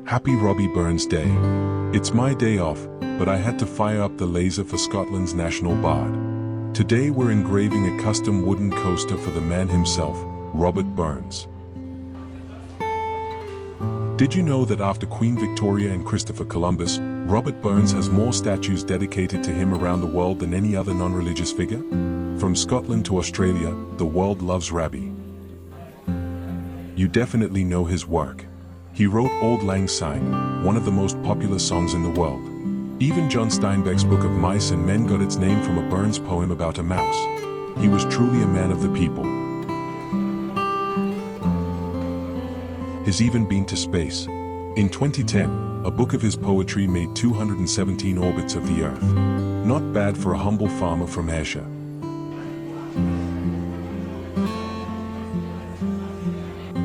Happy Robbie Burns Day. It's my day off, but I had to fire up the laser for Scotland's national bard. Today we're engraving a custom wooden coaster for the man himself, Robbie Burns. Did you know that after Queen Victoria and Christopher Columbus, Robbie Burns has more statues dedicated to him around the world than any other non-religious figure? From Scotland to Australia, the world loves Robbie. You definitely know his work. He wrote Auld Lang Syne, one of the most popular songs in the world. Even John Steinbeck's Book of Mice and Men got its name from a Burns poem about a mouse. He was truly a man of the people. He's even been to space. In 2010, a book of his poetry made 217 orbits of the Earth. Not bad for a humble farmer from Ayrshire.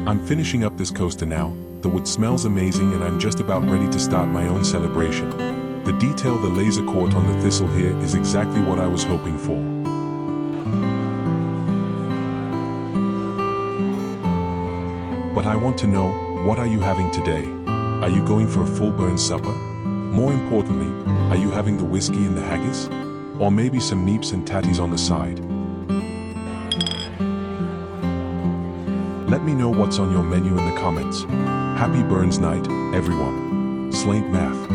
I'm finishing up this coaster now. The wood smells amazing and I'm just about ready to start my own celebration. The detail the laser caught on the thistle here is exactly what I was hoping for. But I want to know, what are you having today? Are you going for a full burn supper? More importantly, are you having the whiskey and the haggis? Or maybe some Neeps and Tatties on the side? Let me know what's on your menu in the comments. Happy Burns Night, everyone. Slàinte Mhath.